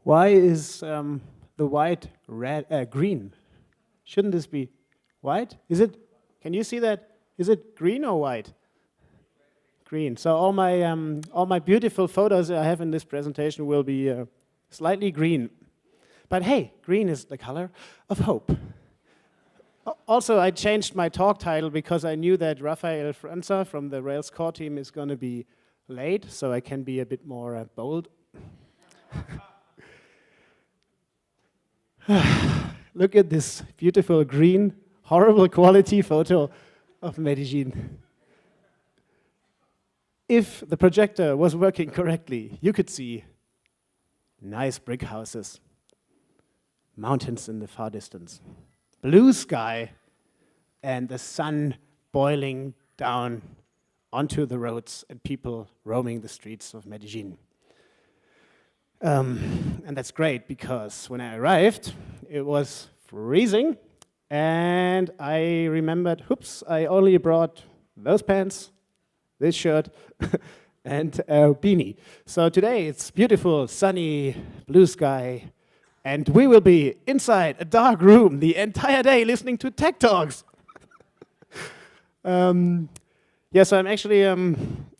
Why is the white green? Shouldn't this be white? Is it? Can you see that? Is it green or white? Green. So all my beautiful photos I have in this presentation will be slightly green. But hey, green is the color of hope. Also, I changed my talk title because I knew that Rafael Franza from the Rails core team is going to be late, so I can be a bit more bold. Look at this beautiful green, horrible quality photo of Medellin. If the projector was working correctly, you could see nice brick houses, mountains in the far distance, blue sky, and the sun boiling down onto the roads and people roaming the streets of Medellin. And that's great because when I arrived, it was freezing, and I remembered, oops, I only brought those pants, this shirt, and a beanie. So today it's beautiful, sunny, blue sky, and we will be inside a dark room the entire day listening to tech talks. Yeah, so I'm actually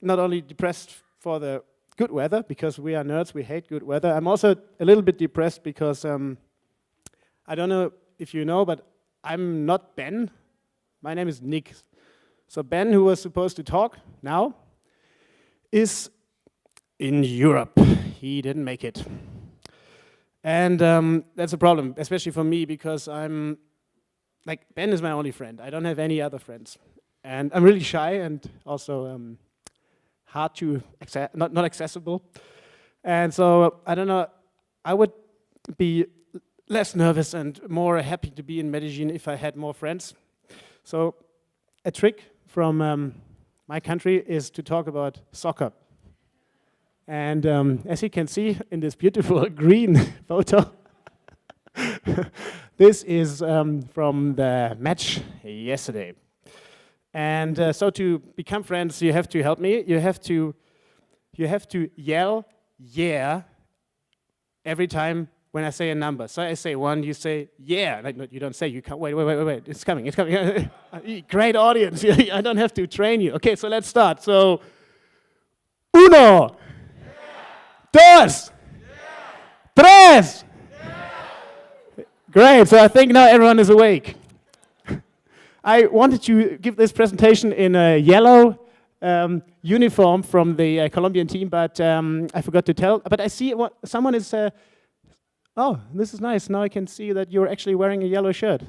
not only depressed for the good weather, because we are nerds, we hate good weather. I'm also a little bit depressed because I don't know if you know, but I'm not Ben. My name is Nick. So Ben, who was supposed to talk now, is in Europe. He didn't make it. And that's a problem, especially for me, because Ben is my only friend. I don't have any other friends. And I'm really shy and also hard to, not accessible. And so, I don't know, I would be less nervous and more happy to be in Medellin if I had more friends. So, a trick from my country is to talk about soccer. And as you can see in this beautiful green photo, this is from the match yesterday. And so to become friends, you have to help me. You have to yell, yeah, every time when I say a number. So I say 1, you say, yeah. Like, no, you don't say, you can't, wait, it's coming. Great audience, I don't have to train you. Okay, so let's start. So, 1, yeah. 2, yeah. 3. Yeah. Great, so I think now everyone is awake. I wanted to give this presentation in a yellow uniform from the Colombian team, but I forgot to tell. But I see someone is, oh, this is nice. Now I can see that you're actually wearing a yellow shirt.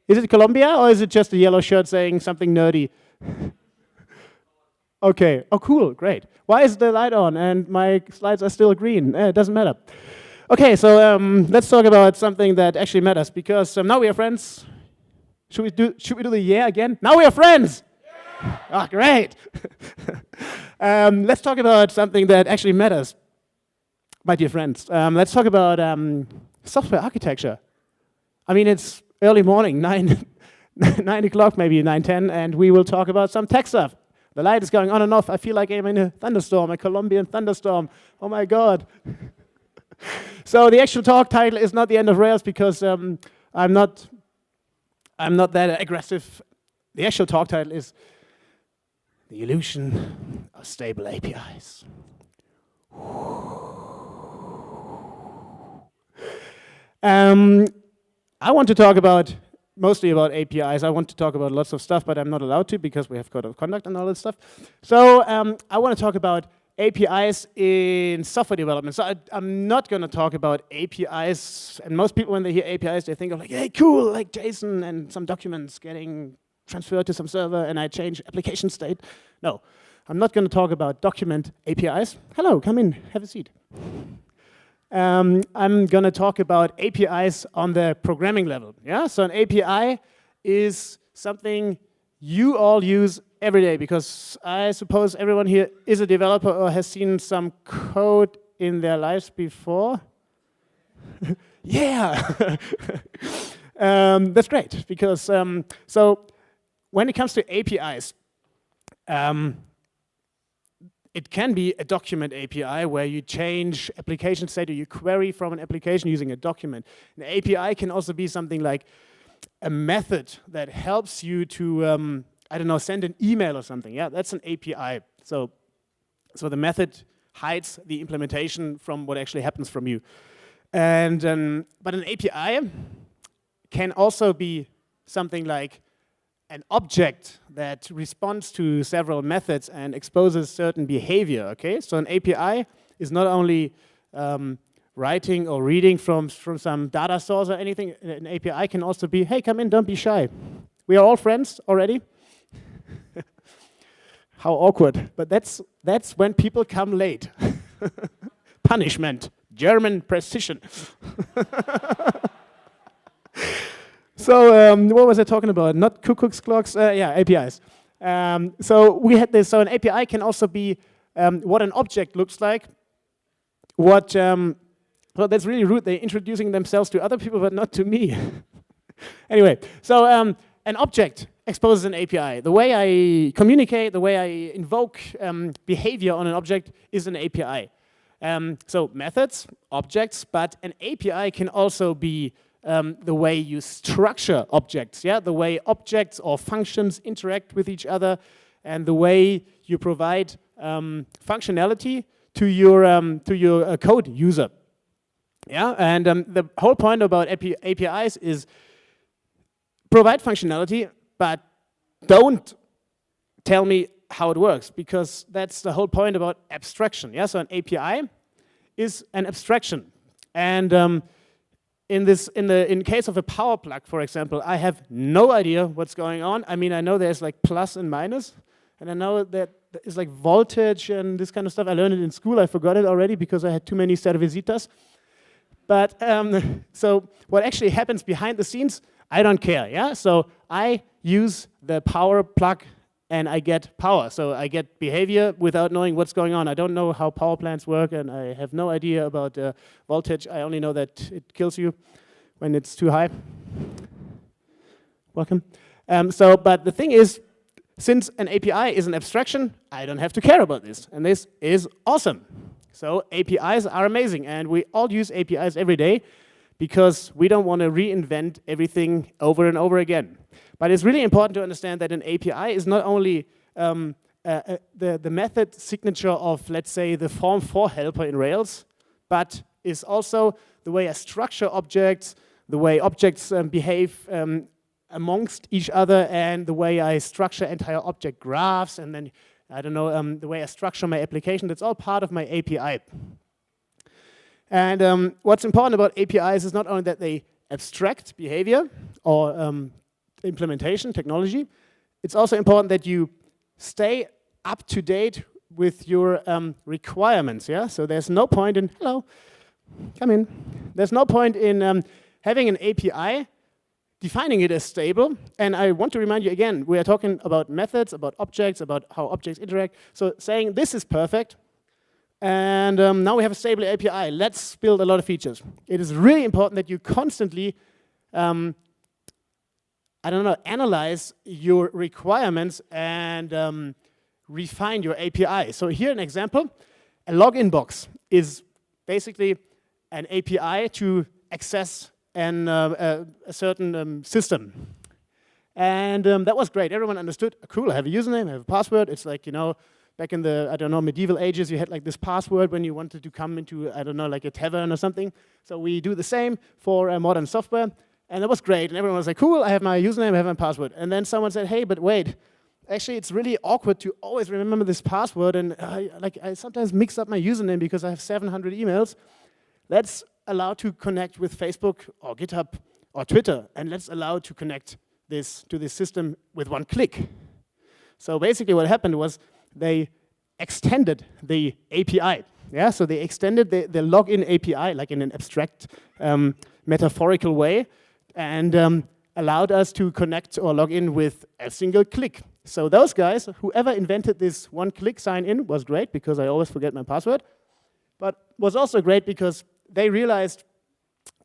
Is it Colombia, or is it just a yellow shirt saying something nerdy? Okay, oh cool, great. Why is the light on and my slides are still green? It doesn't matter. Okay, so let's talk about something that actually matters, because now we are friends. Should we do the yeah again? Now we are friends! Yeah. Oh, great! Let's talk about something that actually matters, my dear friends. Let's talk about software architecture. I mean, it's early morning, 9 o'clock, maybe 9:10, and we will talk about some tech stuff. The light is going on and off. I feel like I'm in a thunderstorm, a Colombian thunderstorm. Oh my God. So the actual talk title is not the end of Rails, because I'm not that aggressive. The actual talk title is The Illusion of Stable APIs. I want to talk mostly about APIs. I want to talk about lots of stuff, but I'm not allowed to because we have code of conduct and all that stuff. So I want to talk about APIs in software development. So I'm not going to talk about APIs. And most people, when they hear APIs, they think of like, hey, cool, like JSON and some documents getting transferred to some server, and I change application state. No, I'm not going to talk about document APIs. Hello, come in, have a seat. I'm going to talk about APIs on the programming level. Yeah, so an API is something you all use every day, because I suppose everyone here is a developer or has seen some code in their lives before. Yeah, that's great, because so when it comes to APIs, it can be a document API where you change application state or you query from an application using a document. An API can also be something like a method that helps you to, I don't know, send an email or something. Yeah, that's an API. So the method hides the implementation from what actually happens from you. And but an API can also be something like an object that responds to several methods and exposes certain behavior, okay? So an API is not only writing or reading from some data source or anything. An API can also be, hey, come in, don't be shy. We are all friends already. How awkward, but that's when people come late. Punishment, German precision. So what was I talking about? Not cuckoo's clocks, yeah, APIs. So we had this, so an API can also be what an object looks like. What, well, that's really rude, they're introducing themselves to other people, but not to me. Anyway, so an object exposes an API. The way I communicate, the way I invoke behavior on an object is an API. So methods, objects, but an API can also be the way you structure objects, yeah? The way objects or functions interact with each other and the way you provide functionality to your code user. Yeah, and the whole point about APIs is provide functionality, but don't tell me how it works, because that's the whole point about abstraction. Yeah, so an API is an abstraction, and in case of a power plug, for example, I have no idea what's going on. I mean, I know there's like plus and minus, and I know that it's like voltage and this kind of stuff. I learned it in school. I forgot it already because I had too many cervecitas. But so what actually happens behind the scenes, I don't care, yeah? So I use the power plug and I get power. So I get behavior without knowing what's going on. I don't know how power plants work and I have no idea about voltage. I only know that it kills you when it's too high. Welcome. But the thing is, since an API is an abstraction, I don't have to care about this. And this is awesome. So APIs are amazing, and we all use APIs every day because we don't want to reinvent everything over and over again. But it's really important to understand that an API is not only the method signature of, let's say, the form for helper in Rails, but is also the way I structure objects, the way objects behave amongst each other, and the way I structure entire object graphs, and then I don't know, the way I structure my application. That's all part of my API. And what's important about APIs is not only that they abstract behavior or implementation technology, it's also important that you stay up to date with your requirements, yeah? So there's no point in, hello, come in. There's no point in having an API, defining it as stable, and I want to remind you again, we are talking about methods, about objects, about how objects interact. So saying this is perfect, and now we have a stable API. Let's build a lot of features. It is really important that you constantly, I don't know, analyze your requirements and refine your API. So here an example, a login box is basically an API to access a certain system. And that was great. Everyone understood, cool, I have a username, I have a password. It's like, you know, back in the, I don't know, medieval ages, you had like this password when you wanted to come into, I don't know, like a tavern or something. So we do the same for modern software. And that was great. And everyone was like, cool, I have my username, I have my password. And then someone said, hey, but wait, actually it's really awkward to always remember this password. And I sometimes mix up my username because I have 700 emails. Let's allow to connect with Facebook or GitHub or Twitter, and let's allow to connect this to this system with one click. So basically what happened was they extended the API. Yeah, so they extended the login API, like in an abstract, metaphorical way, and allowed us to connect or log in with a single click. So those guys, whoever invented this one-click sign-in was great, because I always forget my password, but was also great because they realized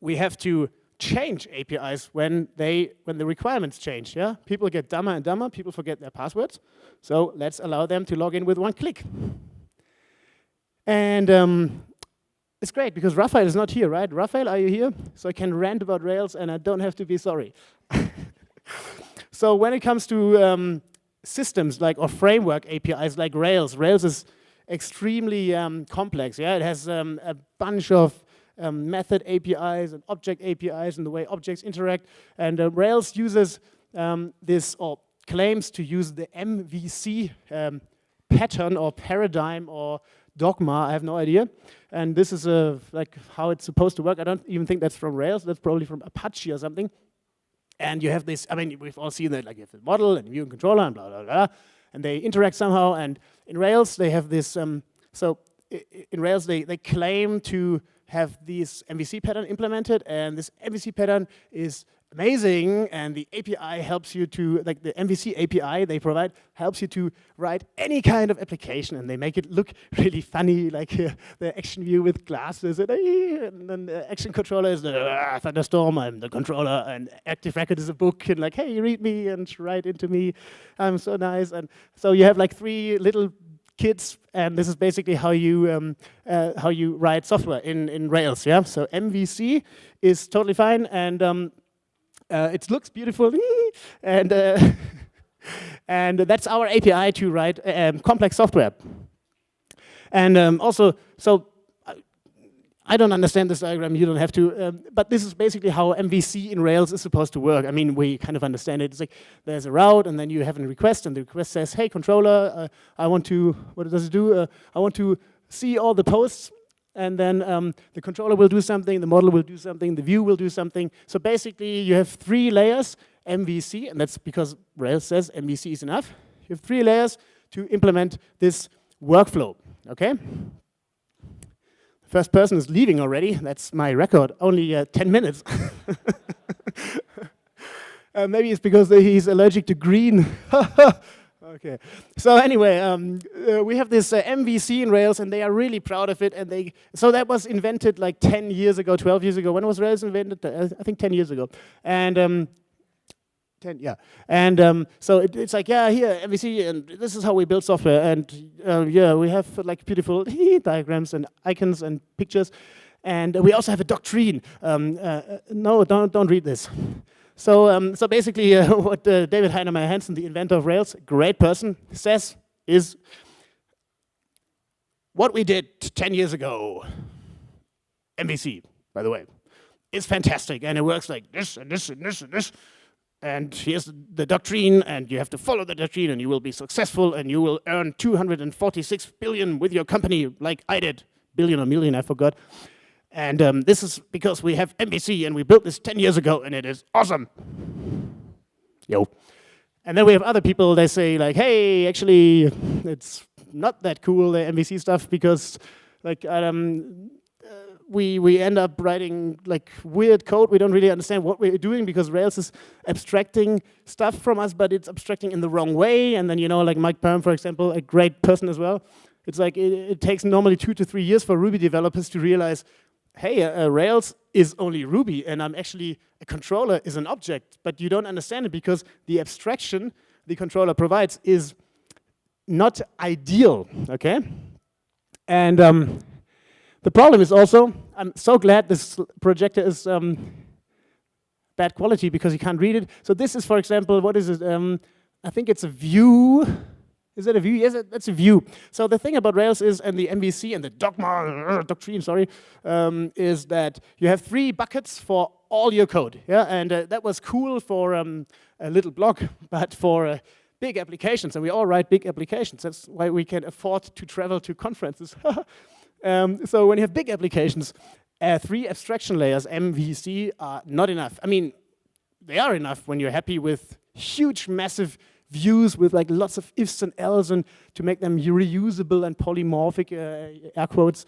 we have to change APIs when the requirements change. Yeah, people get dumber and dumber. People forget their passwords. So let's allow them to log in with one click. And it's great because Raphael is not here, right? Raphael, are you here? So I can rant about Rails and I don't have to be sorry. So when it comes to systems like or framework APIs like Rails, Rails is extremely complex. Yeah, it has a bunch of method APIs and object APIs and the way objects interact. And Rails uses this or claims to use the MVC pattern or paradigm or dogma. I have no idea. And this is like how it's supposed to work. I don't even think that's from Rails. That's probably from Apache or something. And you have this, I mean, we've all seen that, like you have the model and view and controller and blah, blah, blah. And they interact somehow. And in Rails, they have this, so in Rails, they claim to have this MVC pattern implemented. And this MVC pattern is amazing. And the API helps you to, like the MVC API they provide, helps you to write any kind of application. And they make it look really funny, like the action view with glasses. And then the action controller is the thunderstorm. I'm the controller. And active record is a book. And like, hey, read me and write into me. I'm so nice. And so you have like 3 little kids, and this is basically how you write software in Rails. Yeah. So MVC is totally fine, and it looks beautiful, and and that's our API to write complex software. And also, so I don't understand this diagram. You don't have to. But this is basically how MVC in Rails is supposed to work. I mean, we kind of understand it. It's like there's a route, and then you have a request, and the request says, "Hey, controller, I want to." What does it do? I want to see all the posts, and then the controller will do something, the model will do something, the view will do something. So basically, you have 3 layers MVC, and that's because Rails says MVC is enough. You have 3 layers to implement this workflow. Okay. First person is leaving already. That's my record. Only 10 minutes. Maybe it's because he's allergic to green. Okay. So anyway, we have this MVC in Rails, and they are really proud of it. And so that was invented like 10 years ago, 12 years ago. When was Rails invented? I think 10 years ago. And 10, yeah. And so it's like, yeah, here, MVC, and this is how we build software. And yeah, we have like beautiful diagrams and icons and pictures. And we also have a doctrine. No, don't read this. So so basically what David Heinemeier Hansen, the inventor of Rails, great person, says is what we did 10 years ago, MVC, by the way, is fantastic. And it works like this and this and this and this. And here's the doctrine, and you have to follow the doctrine, and you will be successful, and you will earn 246 billion with your company, like I did. Billion or million, I forgot. And this is because we have MVC, and we built this 10 years ago, and it is awesome. Yo. And then we have other people, they say, like, hey, actually, it's not that cool, the MVC stuff, because like we end up writing like weird code. We don't really understand what we're doing because Rails is abstracting stuff from us, but it's abstracting in the wrong way. And then, you know, like Mike Perm, for example, a great person as well. It's like it takes normally 2 to 3 years for Ruby developers to realize, hey, Rails is only Ruby, and I'm actually, a controller is an object, but you don't understand it because the abstraction the controller provides is not ideal, okay? And the problem is also, I'm so glad this projector is bad quality because you can't read it. So this is, for example, what is it? I think it's a view. Is it a view? Yes, that's a view. So the thing about Rails is, and the MVC and the doctrine, sorry, is that you have 3 buckets for all your code. Yeah, and that was cool for a little blog, but for big applications, and we all write big applications. That's why we can afford to travel to conferences. So when you have big applications, 3 abstraction layers, MVC, are not enough. I mean, they are enough when you're happy with huge, massive views with like lots of ifs and else, and to make them reusable and polymorphic, air quotes.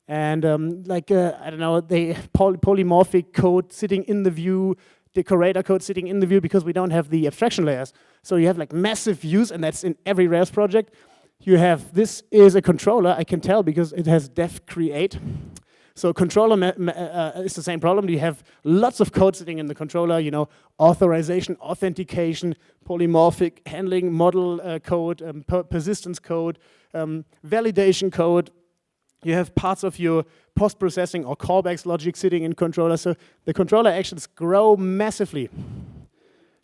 And I don't know, they polymorphic code sitting in the view, decorator code sitting in the view because we don't have the abstraction layers. So you have like massive views, and that's in every Rails project. You have, this is a controller, I can tell because it has def create. So controller is the same problem. You have lots of code sitting in the controller, you know, authorization, authentication, polymorphic handling, model code, persistence code, validation code. You have parts of your post-processing or callbacks logic sitting in controller. So the controller actions grow massively.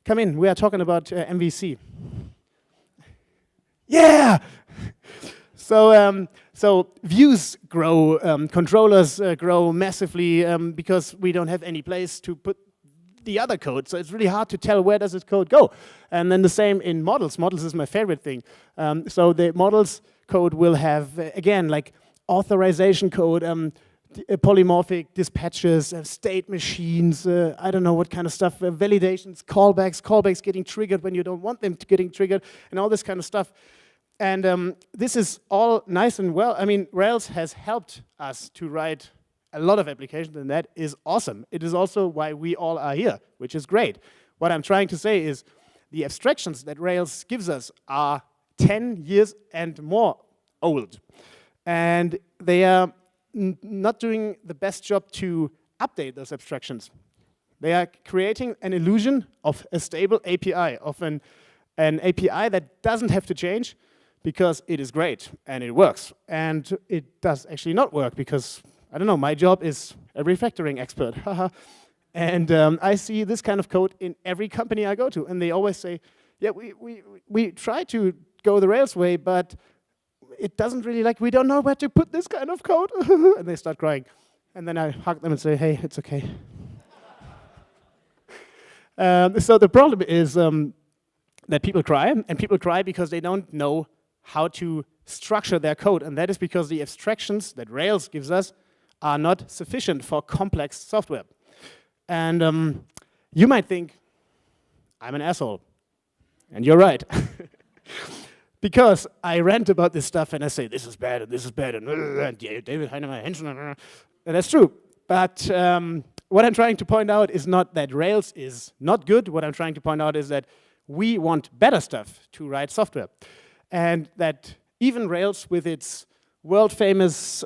Come in, we are talking about MVC. Yeah! So views grow, controllers grow massively because we don't have any place to put the other code. So it's really hard to tell where does this code go. And then the same in models. Models is my favorite thing. So the models code will have, again, like authorization code, polymorphic dispatches, state machines, I don't know what kind of stuff, validations, callbacks getting triggered when you don't want them to getting triggered, and all this kind of stuff. And this is all nice and well. I mean, Rails has helped us to write a lot of applications, and that is awesome. It is also why we all are here, which is great. What I'm trying to say is the abstractions that Rails gives us are 10 years and more old. And they are not doing the best job to update those abstractions. They are creating an illusion of a stable API, of an API that doesn't have to change because it is great and it works. And it does actually not work because, I don't know, my job is a refactoring expert. And I see this kind of code in every company I go to. And they always say, yeah, we try to go the Rails way, but it doesn't really, like, we don't know where to put this kind of code. And they start crying. And then I hug them and say, hey, it's okay. So the problem is that people cry, and people cry because they don't know how to structure their code. And that is because the abstractions that Rails gives us are not sufficient for complex software. And you might think, I'm an asshole. And you're right. Because I rant about this stuff and I say, this is bad, and this is bad, and David Heinemeier, and that's true. But what I'm trying to point out is not that Rails is not good. What I'm trying to point out is that we want better stuff to write software. And that even Rails, with its world-famous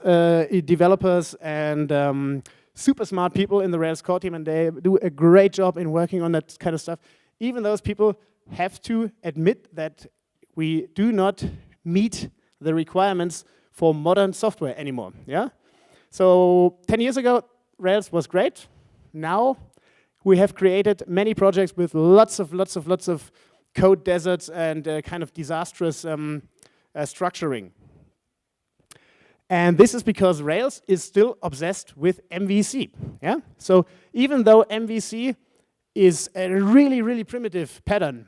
developers and super smart people in the Rails core team, and they do a great job in working on that kind of stuff, even those people have to admit that we do not meet the requirements for modern software anymore. Yeah. So 10 years ago, Rails was great. Now we have created many projects with lots of code deserts and kind of disastrous structuring. And this is because Rails is still obsessed with MVC. Yeah. So even though MVC is a really primitive pattern,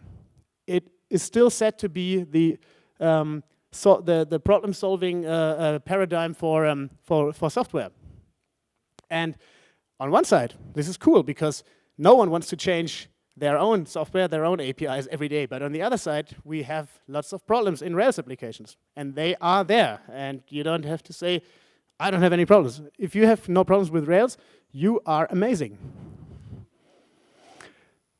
it is still said to be the problem-solving paradigm for software. And on one side, this is cool because no one wants to change their own software, their own APIs every day. But on the other side, we have lots of problems in Rails applications. And they are there. And you don't have to say, I don't have any problems. If you have no problems with Rails, you are amazing.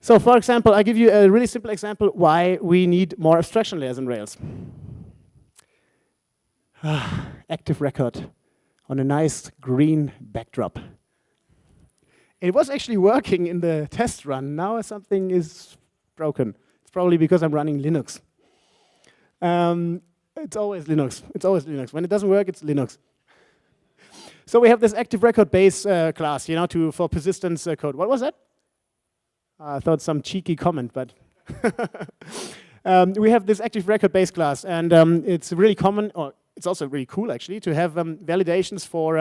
So for example, I give you a really simple example why we need more abstraction layers in Rails. Active record on a nice green backdrop. It was actually working in the test run. Now something is broken. It's probably because I'm running Linux. It's always Linux. It's always Linux. When it doesn't work, it's Linux. So we have this active record base class, you know, for persistence code. What was that? I thought some cheeky comment, but we have this active record base class, and it's really common, or it's also really cool actually, to have validations for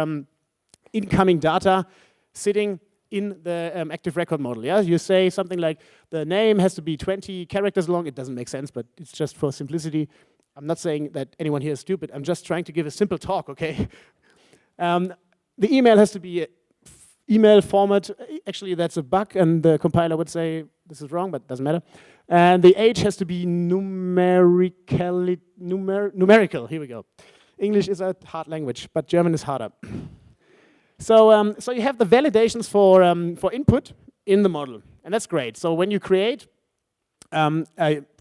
incoming data sitting in the active record model. Yeah, you say something like the name has to be 20 characters long. It doesn't make sense, but it's just for simplicity. I'm not saying that anyone here is stupid. I'm just trying to give a simple talk. Okay. The email has to be email format. Actually, that's a bug, and the compiler would say this is wrong, but it doesn't matter. And the age has to be numerical. Here we go. English is a hard language, but German is harder. So, so you have the validations for input in the model, and that's great. So when you create a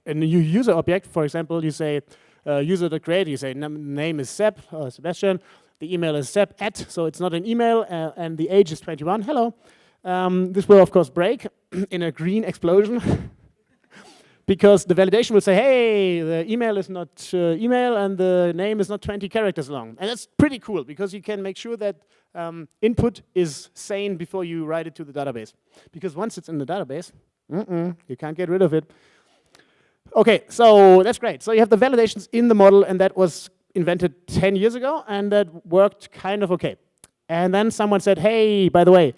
new user object, for example, you say user.create. You say name is Seb or Sebastian. The email is Seb @ so it's not an email, and the age is 21. Hello. This will of course break in a green explosion because the validation will say, hey, the email is not email and the name is not 20 characters long. And that's pretty cool because you can make sure that input is sane before you write it to the database. Because once it's in the database, you can't get rid of it. Okay, so that's great. So you have the validations in the model, and that was invented 10 years ago, and that worked kind of okay. And then someone said, hey, by the way,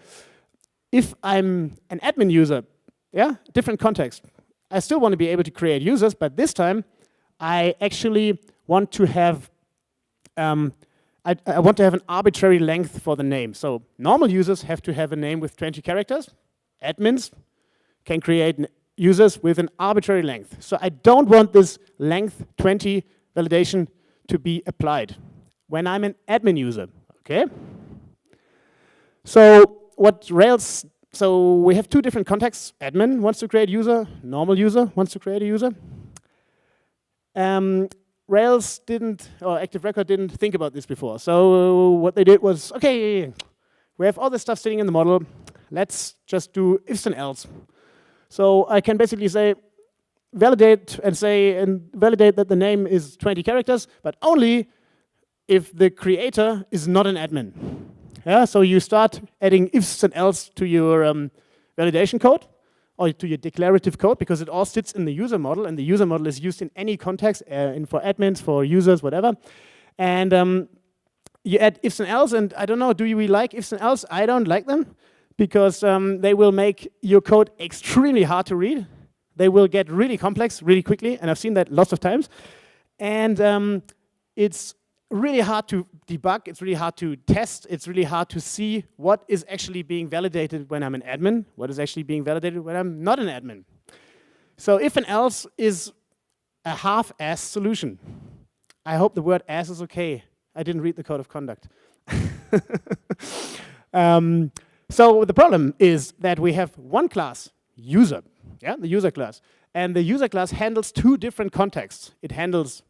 if I'm an admin user, yeah, different context, I still want to be able to create users, but this time I actually want to have I want to have an arbitrary length for the name. So normal users have to have a name with 20 characters. Admins can create users with an arbitrary length. So I don't want this length 20 validation to be applied when I'm an admin user, okay? So what Rails, so we have two different contexts. Admin wants to create user, normal user wants to create a user. Rails didn't, or Active Record didn't think about this before. So what they did was, okay, we have all this stuff sitting in the model. Let's just do ifs and else. So I can basically say, validate that the name is 20 characters, but only if the creator is not an admin. Yeah, so you start adding ifs and else to your validation code, or to your declarative code, because it all sits in the user model, and the user model is used in any context, for admins, for users, whatever. And you add ifs and else, and I don't know, do we like ifs and else? I don't like them, because they will make your code extremely hard to read. They will get really complex really quickly, and I've seen that lots of times. And it's really hard to debug, it's really hard to test, it's really hard to see what is actually being validated when I'm an admin, what is actually being validated when I'm not an admin. So if and else is a half-ass solution. I hope the word ass is okay. I didn't read the code of conduct. So the problem is that we have one class, user, yeah, the user class. And the user class handles two different contexts. It handles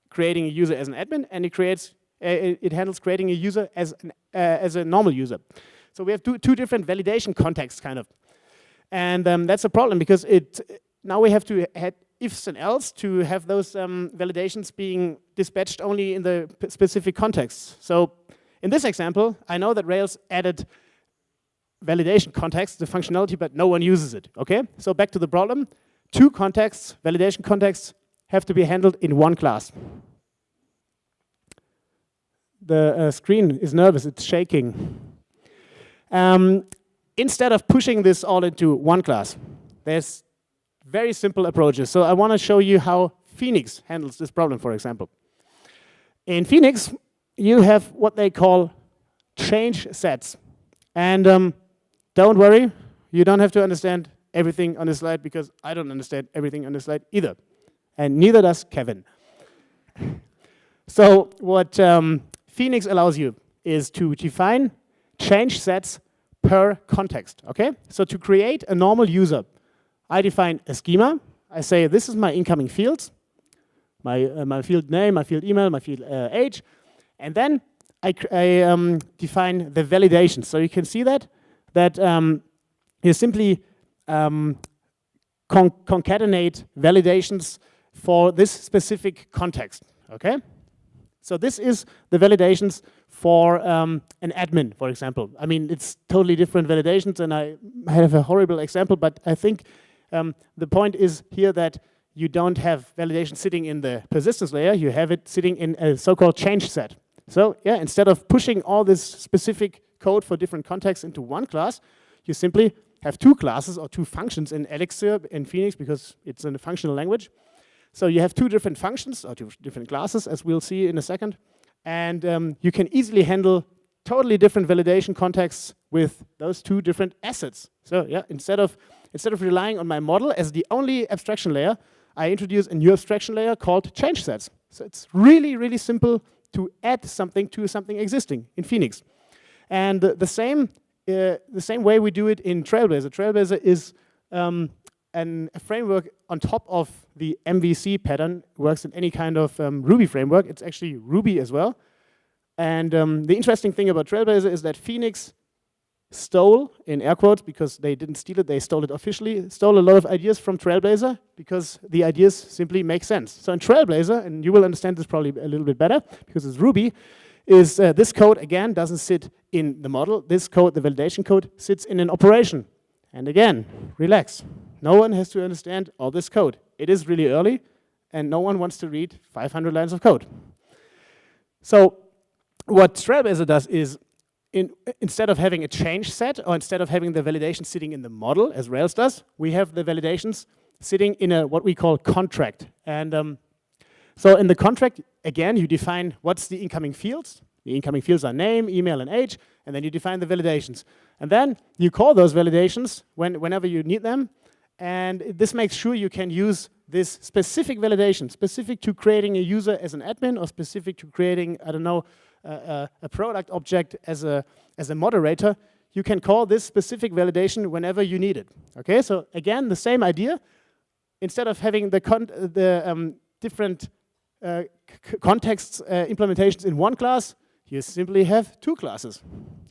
creating a user as an admin, and it handles creating a user as a normal user. So we have two different validation contexts, kind of. And that's a problem, because now we have to add ifs and else to have those validations being dispatched only in the specific contexts. So in this example, I know that Rails added validation context, the functionality, but no one uses it, okay? So back to the problem. Two contexts, validation contexts, have to be handled in one class. The screen is nervous, it's shaking. Instead of pushing this all into one class, there's very simple approaches. So I want to show you how Phoenix handles this problem, for example. In Phoenix, you have what they call change sets. And don't worry, you don't have to understand everything on this slide, because I don't understand everything on this slide either. And neither does Kevin. So what Phoenix allows you is to define change sets per context, okay? So to create a normal user, I define a schema. I say, this is my incoming fields, my field name, my field email, my field age. And then I define the validations. So you can see that you simply concatenate validations for this specific context, okay? So this is the validations for an admin, for example. I mean, it's totally different validations, and I have a horrible example, but I think the point is here that you don't have validation sitting in the persistence layer, you have it sitting in a so-called change set. So yeah, instead of pushing all this specific code for different contexts into one class, you simply have two classes or two functions in Elixir in Phoenix, because it's in a functional language. So you have two different functions, or two different classes, as we'll see in a second. And you can easily handle totally different validation contexts with those two different assets. So yeah, instead of relying on my model as the only abstraction layer, I introduce a new abstraction layer called change sets. So it's really, really simple to add something to something existing in Phoenix. And the same way we do it in Trailblazer. Trailblazer is a framework on top of the MVC pattern. Works in any kind of Ruby framework. It's actually Ruby as well. And the interesting thing about Trailblazer is that Phoenix stole, in air quotes, because they didn't steal it, they stole it officially, stole a lot of ideas from Trailblazer because the ideas simply make sense. So in Trailblazer, and you will understand this probably a little bit better because it's Ruby, is this code, again, doesn't sit in the model. This code, the validation code, sits in an operation. And again, relax. No one has to understand all this code. It is really early, and no one wants to read 500 lines of code. So what Trailblazer does is, instead of having a change set, or instead of having the validation sitting in the model, as Rails does, we have the validations sitting in a what we call contract. And so in the contract, again, you define what's the incoming fields. The incoming fields are name, email, and age, and then you define the validations. And then you call those validations whenever you need them, and this makes sure you can use this specific validation, specific to creating a user as an admin, or specific to creating, I don't know, a product object as a moderator. You can call this specific validation whenever you need it. Okay, so again, the same idea. Instead of having the different contexts implementations in one class, you simply have two classes.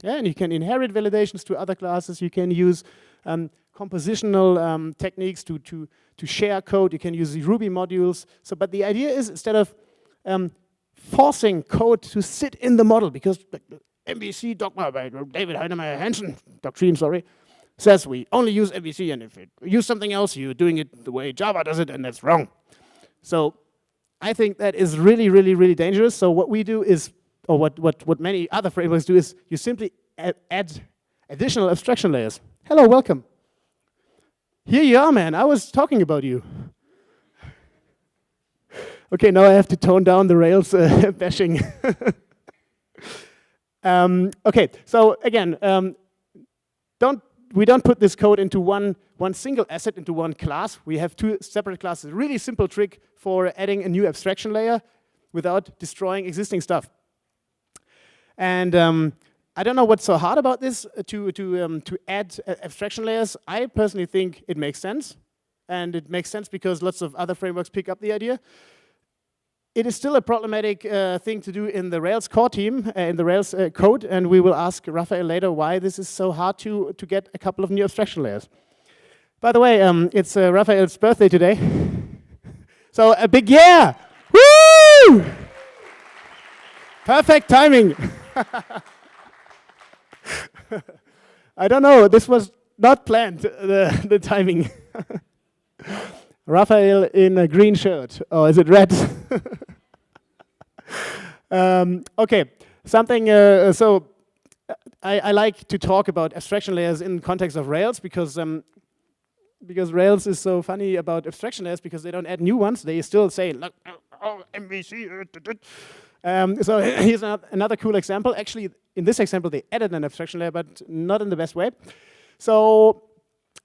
Yeah, and you can inherit validations to other classes. You can use compositional techniques to share code. You can use the Ruby modules. So, but the idea is, instead of forcing code to sit in the model, because MVC dogma by David Heinemeier Hansen doctrine, says we only use MVC, and if you use something else, you're doing it the way Java does it, and that's wrong. So I think that is really, really, really dangerous. So what we do is, or what many other frameworks do, is you simply add additional abstraction layers. Hello, welcome. Here you are, man. I was talking about you. Okay, now I have to tone down the Rails bashing. Okay, so again, we don't put this code into one single asset, into one class. We have two separate classes. Really simple trick for adding a new abstraction layer without destroying existing stuff. And I don't know what's so hard about this, to add abstraction layers. I personally think it makes sense. And it makes sense because lots of other frameworks pick up the idea. It is still a problematic thing to do in the Rails core team, in the Rails code, and we will ask Raphael later why this is so hard to get a couple of new abstraction layers. By the way, it's Raphael's birthday today. So a big yeah! Woo! Perfect timing. I don't know, this was not planned, the timing. Raphael in a green shirt, or is it red? Okay, something, so I like to talk about abstraction layers in context of Rails because Rails is so funny about abstraction layers because they don't add new ones. They still say, look, oh, MVC. So here's another cool example. Actually, in this example, they added an abstraction layer, but not in the best way. So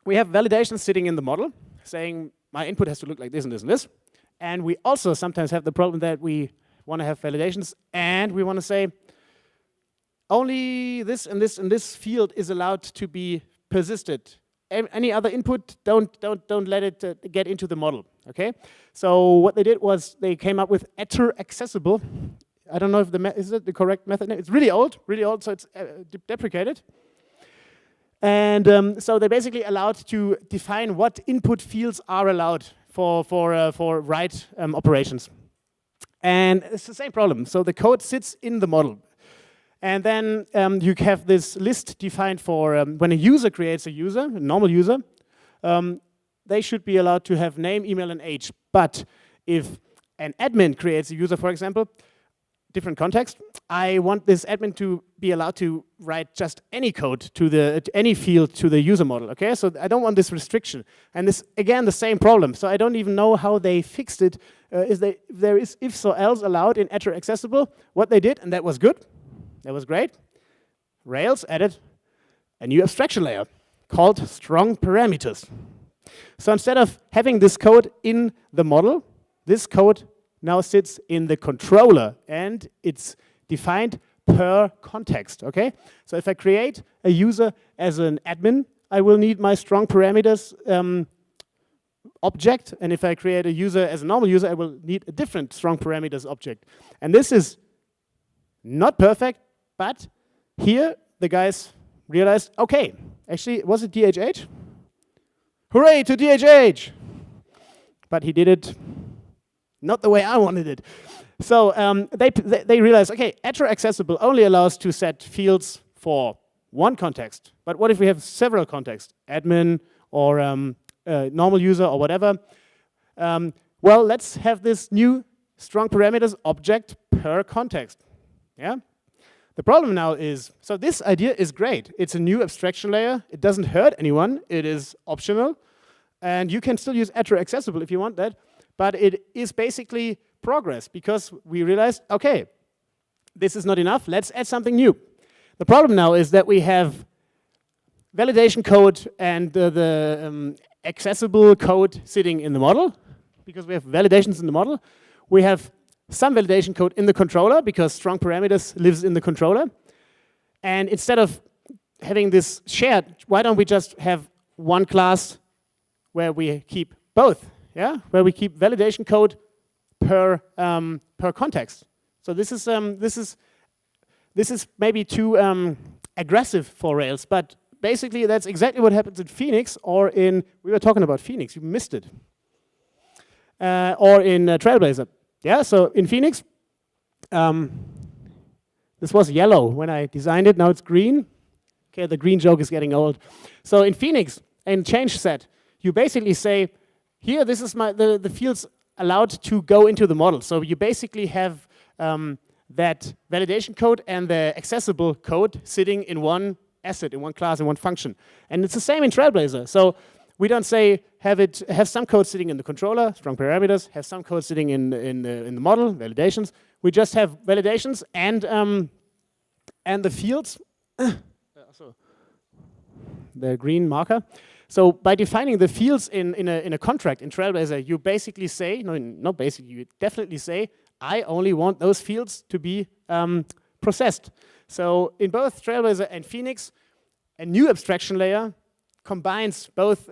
we have validations sitting in the model saying, my input has to look like this and this and this. And we also sometimes have the problem that we want to have validations and we want to say, only this and this and this field is allowed to be persisted. Any other input, don't let it get into the model, okay? So what they did was they came up with iter accessible. I don't know if is it the correct method name? It's really old, so it's deprecated. And so they basically allowed to define what input fields are allowed for write operations. And it's the same problem. So the code sits in the model. And then you have this list defined for when a user creates a user, a normal user, they should be allowed to have name, email, and age. But if an admin creates a user, for example, different context, I want this admin to be allowed to write just any code to any field to the user model, okay? So I don't want this restriction. And this, again, the same problem. So I don't even know how they fixed it. There is if so else allowed in iter accessible. What they did, and that was good, that was great. Rails added a new abstraction layer called strong parameters. So instead of having this code in the model, this code now sits in the controller and it's defined per context, okay? So if I create a user as an admin, I will need my strong parameters object, and if I create a user as a normal user, I will need a different strong parameters object. And this is not perfect, but here the guys realized, okay, actually, was it DHH? Hooray to DHH! But he did it not the way I wanted it. So they realized, okay, hetero-accessible only allows to set fields for one context. But what if we have several contexts, admin or normal user or whatever? Well, let's have this new strong parameters object per context. Yeah. The problem now is, so this idea is great. It's a new abstraction layer. It doesn't hurt anyone. It is optional. And you can still use hetero-accessible if you want that. But it is basically progress because we realized, okay, this is not enough. Let's add something new. The problem now is that we have validation code and the accessible code sitting in the model because we have validations in the model. We have some validation code in the controller because strong parameters lives in the controller. And instead of having this shared, why don't we just have one class where we keep both? Yeah, where we keep validation code per context. So this is maybe too aggressive for Rails, but basically that's exactly what happens in Phoenix or in, we were talking about Phoenix, you missed it. Or in Trailblazer. Yeah, so in Phoenix, this was yellow when I designed it, now it's green. Okay, the green joke is getting old. So in Phoenix, in change set, you basically say, here, this is the fields allowed to go into the model. So you basically have that validation code and the accessible code sitting in one asset, in one class, in one function. And it's the same in Trailblazer. So we don't say have some code sitting in the controller, strong parameters, have some code sitting in the model, validations. We just have validations and the fields, the green marker. So by defining the fields in a contract in Trailblazer, you basically say, no, not basically, you definitely say, I only want those fields to be processed. So in both Trailblazer and Phoenix, a new abstraction layer combines both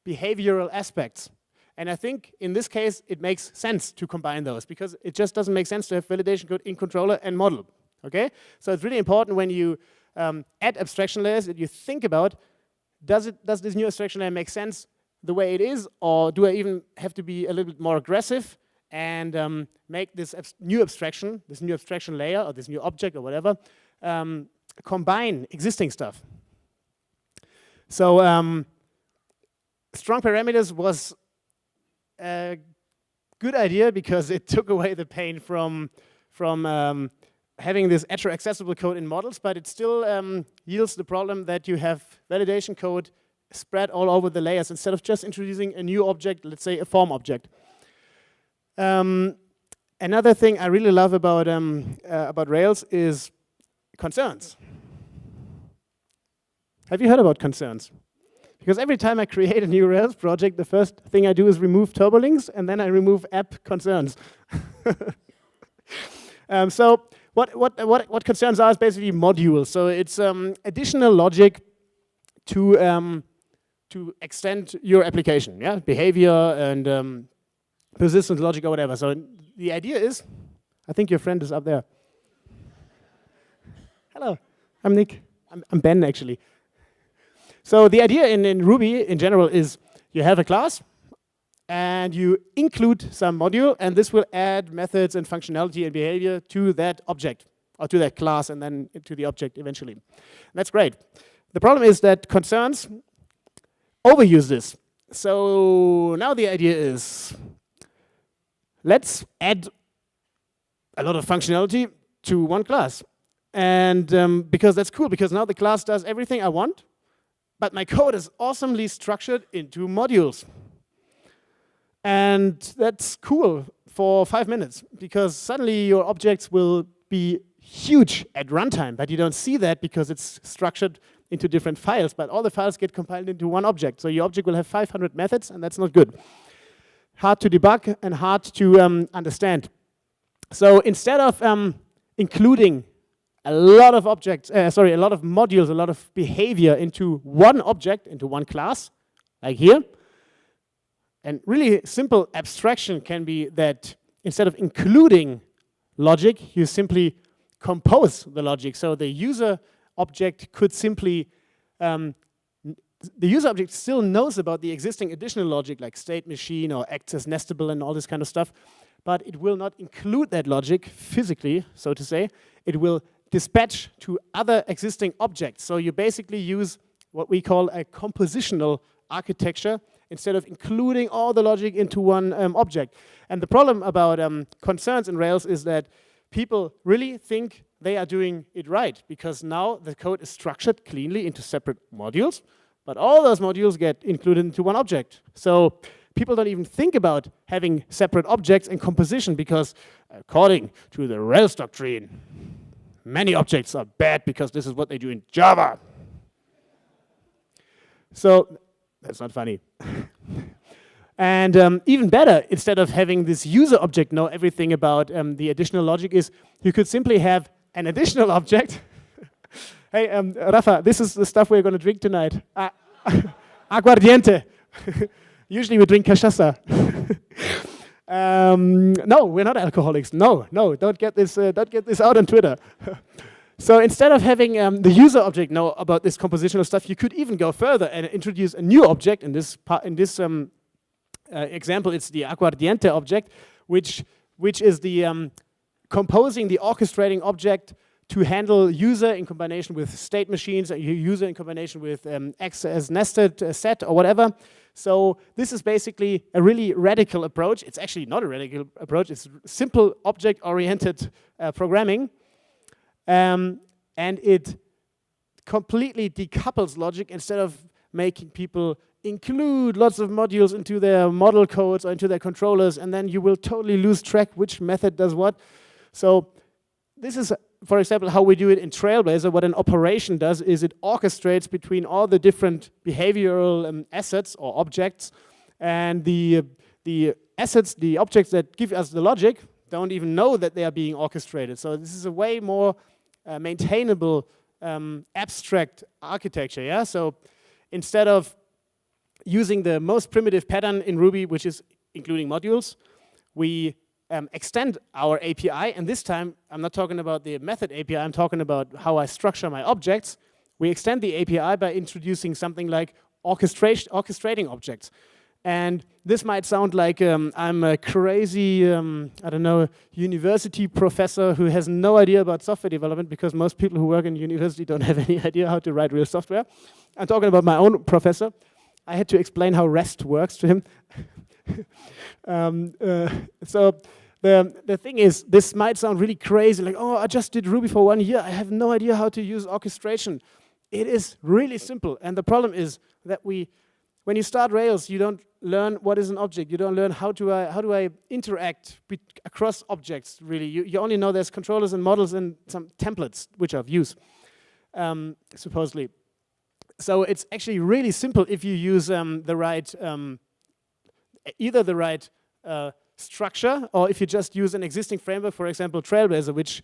behavioral aspects. And I think in this case, it makes sense to combine those because it just doesn't make sense to have validation code in controller and model. Okay? So it's really important when you add abstraction layers that you think about, does this new abstraction layer make sense the way it is, or do I even have to be a little bit more aggressive and make this new abstraction layer, or this new object, or whatever, combine existing stuff? So strong parameters was a good idea because it took away the pain from having this hetero-accessible code in models, but it still yields the problem that you have validation code spread all over the layers instead of just introducing a new object, let's say a form object. Another thing I really love about Rails is concerns. Have you heard about concerns? Because every time I create a new Rails project, the first thing I do is remove turbolinks, and then I remove app concerns. So what concerns are is basically modules. So it's additional logic to extend your application, yeah, behavior and persistent logic or whatever. So the idea is, I think your friend is up there. Hello, I'm Nick. I'm Ben actually. So the idea in Ruby in general is you have a class and you include some module, and this will add methods and functionality and behavior to that object or to that class and then to the object eventually. That's great. The problem is that concerns overuse this. So now the idea is, let's add a lot of functionality to one class. And because that's cool, because now the class does everything I want, but my code is awesomely structured into modules. And that's cool for 5 minutes, because suddenly your objects will be huge at runtime, but you don't see that because it's structured into different files, but all the files get compiled into one object. So your object will have 500 methods, and that's not good. Hard to debug and hard to understand. So instead of including a lot of objects, a lot of modules, a lot of behavior into one object, into one class, like here, and really simple abstraction can be that instead of including logic, you simply compose the logic. So the user object could simply, the user object still knows about the existing additional logic like state machine or access nestable and all this kind of stuff, but it will not include that logic physically, so to say. It will dispatch to other existing objects. So you basically use what we call a compositional architecture instead of including all the logic into one object. And the problem about concerns in Rails is that people really think they are doing it right, because now the code is structured cleanly into separate modules, but all those modules get included into one object. So people don't even think about having separate objects and composition, because according to the Rails doctrine, many objects are bad because this is what they do in Java. So that's not funny. And even better, instead of having this user object know everything about the additional logic, is you could simply have an additional object. Hey, Rafa, this is the stuff we're going to drink tonight. Aguardiente. Usually we drink cachaça. No, we're not alcoholics. No, don't get this out on Twitter. So instead of having the user object know about this compositional stuff, you could even go further and introduce a new object. In this example, it's the Aguardiente object, which is the composing the orchestrating object to handle user in combination with state machines, user in combination with access nested set or whatever. So this is basically a really radical approach. It's actually not a radical approach. It's simple object-oriented programming. And it completely decouples logic instead of making people include lots of modules into their model codes or into their controllers, and then you will totally lose track which method does what. So this is, for example, how we do it in Trailblazer. What an operation does is it orchestrates between all the different behavioral assets or objects, and the assets, the objects that give us the logic, don't even know that they are being orchestrated. So this is a way more maintainable abstract architecture. Yeah. So instead of using the most primitive pattern in Ruby, which is including modules, we extend our API, and this time I'm not talking about the method API, I'm talking about how I structure my objects. We extend the API by introducing something like orchestrating objects. And this might sound like I'm a crazy, I don't know, university professor who has no idea about software development, because most people who work in university don't have any idea how to write real software. I'm talking about my own professor. I had to explain how REST works to him. So the thing is, this might sound really crazy, like, oh, I just did Ruby for 1 year, I have no idea how to use orchestration. It is really simple, and the problem is that when you start Rails, you don't learn what is an object. You don't learn how do I interact across objects, really. You only know there's controllers and models and some templates, which are views, supposedly. So it's actually really simple if you use the right, either the right structure, or if you just use an existing framework, for example, Trailblazer, which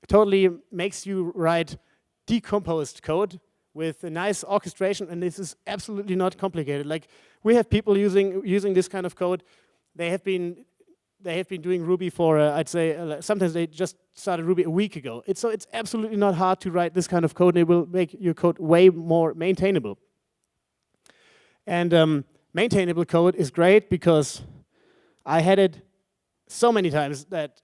totally makes you write decomposed code with a nice orchestration, and this is absolutely not complicated. Like, we have people using this kind of code. They have been doing Ruby for I'd say sometimes they just started Ruby a week ago. So it's absolutely not hard to write this kind of code, and it will make your code way more maintainable. And maintainable code is great, because I had it so many times that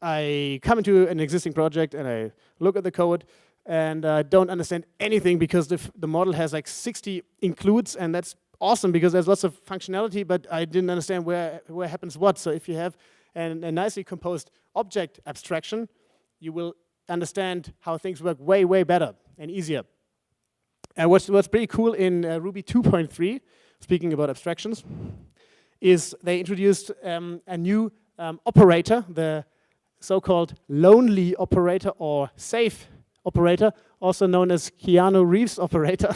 I come into an existing project and I look at the code and don't understand anything, because the model has like 60 includes, and that's awesome because there's lots of functionality, but I didn't understand where happens what. So if you have a nicely composed object abstraction, you will understand how things work way, way better and easier. And what's pretty cool in Ruby 2.3, speaking about abstractions, is they introduced a new operator, the so-called lonely operator or safe operator, also known as Keanu Reeves operator.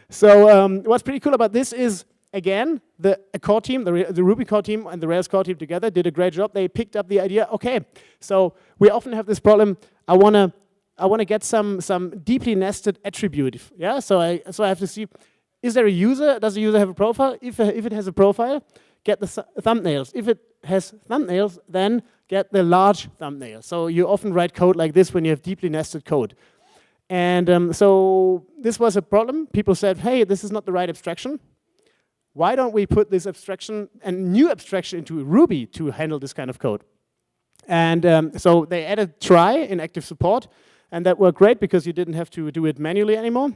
So what's pretty cool about this is, again, the core team, the Ruby core team and the Rails core team together did a great job. They picked up the idea, okay, so we often have this problem, I want to get some deeply nested attribute. Yeah, so I have to see, is there a user? Does the user have a profile? If it has a profile, get the thumbnails. If it has thumbnails, then get the large thumbnail. So you often write code like this when you have deeply nested code. And so this was a problem. People said, hey, this is not the right abstraction. Why don't we put this abstraction and new abstraction into Ruby to handle this kind of code? And so they added try in active support, and that worked great because you didn't have to do it manually anymore.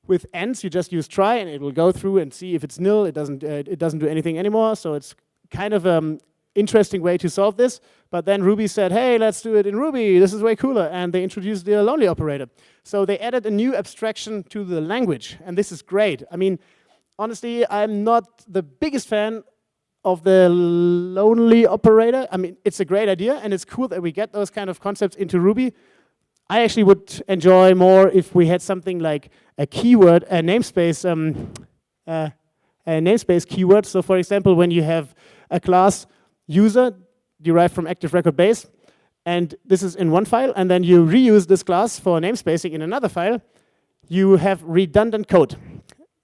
With ends, you just use try, and it will go through and see if it's nil. It doesn't do anything anymore. So it's kind of interesting way to solve this. But then Ruby said, hey, let's do it in Ruby. This is way cooler. And they introduced the lonely operator. So they added a new abstraction to the language, and this is great. I mean, honestly, I'm not the biggest fan of the lonely operator. I mean, it's a great idea, and it's cool that we get those kind of concepts into Ruby. I actually would enjoy more if we had something like a keyword, a namespace keyword. So for example, when you have a class user derived from active record base, and this is in one file, and then you reuse this class for namespacing in another file, you have redundant code.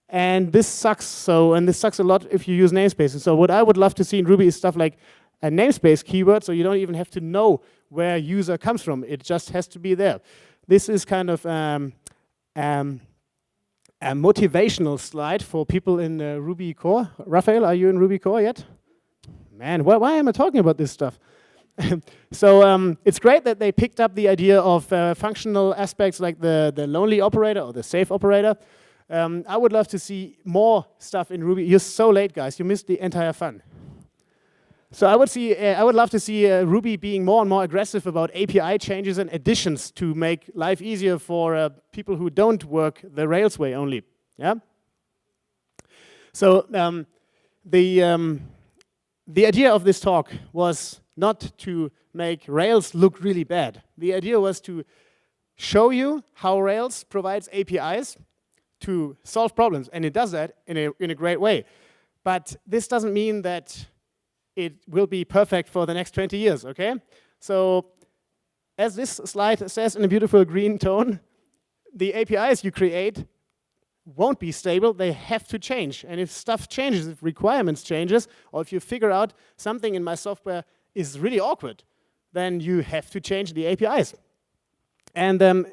And this sucks, and this sucks a lot if you use namespaces. So what I would love to see in Ruby is stuff like a namespace keyword, so you don't even have to know where user comes from. It just has to be there. This is kind of a motivational slide for people in Ruby core. Raphael, are you in Ruby core yet? Man, why am I talking about this stuff? So it's great that they picked up the idea of functional aspects like the lonely operator or the safe operator. I would love to see more stuff in Ruby. You're so late, guys. You missed the entire fun. So I would love to see Ruby being more and more aggressive about API changes and additions to make life easier for people who don't work the Rails way only. Yeah. So the idea of this talk was not to make Rails look really bad. The idea was to show you how Rails provides APIs to solve problems, and it does that in a great way. But this doesn't mean that it will be perfect for the next 20 years, okay? So as this slide says in a beautiful green tone, the APIs you create won't be stable, they have to change. And if stuff changes, if requirements changes, or if you figure out something in my software is really awkward, then you have to change the APIs. And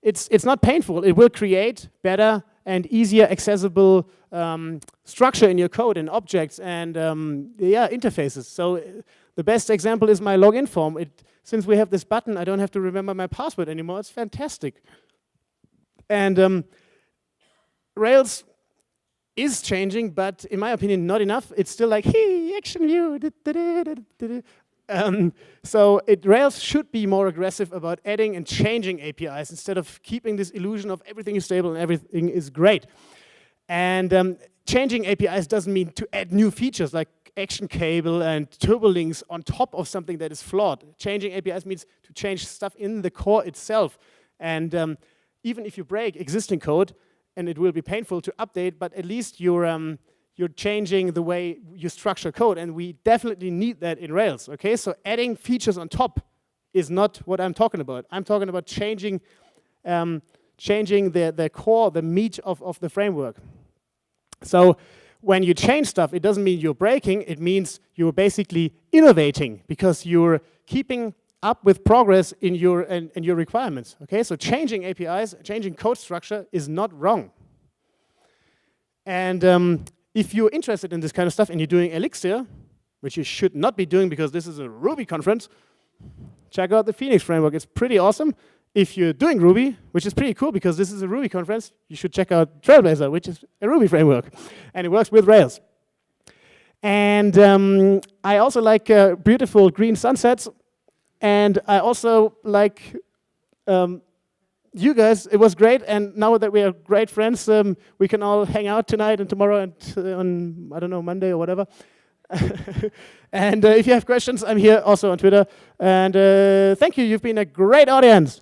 it's not painful. It will create better and easier accessible structure in your code and objects and interfaces. So the best example is my login form. Since we have this button, I don't have to remember my password anymore. It's fantastic. And Rails is changing, but in my opinion, not enough. It's still like, hey, action view. So Rails should be more aggressive about adding and changing APIs instead of keeping this illusion of everything is stable and everything is great. And changing APIs doesn't mean to add new features like action cable and turbo links on top of something that is flawed. Changing APIs means to change stuff in the core itself. And even if you break existing code, and it will be painful to update, but at least you're changing the way you structure code, and we definitely need that in Rails, okay? So adding features on top is not what I'm talking about. I'm talking about changing the core, the meat of the framework. So when you change stuff, it doesn't mean you're breaking, it means you're basically innovating because you're keeping up with progress in your requirements, okay? So changing APIs, changing code structure is not wrong. And if you're interested in this kind of stuff and you're doing Elixir, which you should not be doing because this is a Ruby conference, check out the Phoenix framework. It's pretty awesome. If you're doing Ruby, which is pretty cool because this is a Ruby conference, you should check out Trailblazer, which is a Ruby framework. And it works with Rails. And I also like beautiful green sunsets. And I also like you guys. It was great, and now that we are great friends, we can all hang out tonight and tomorrow and on, I don't know, Monday or whatever. And if you have questions, I'm here also on Twitter. And thank you, you've been a great audience.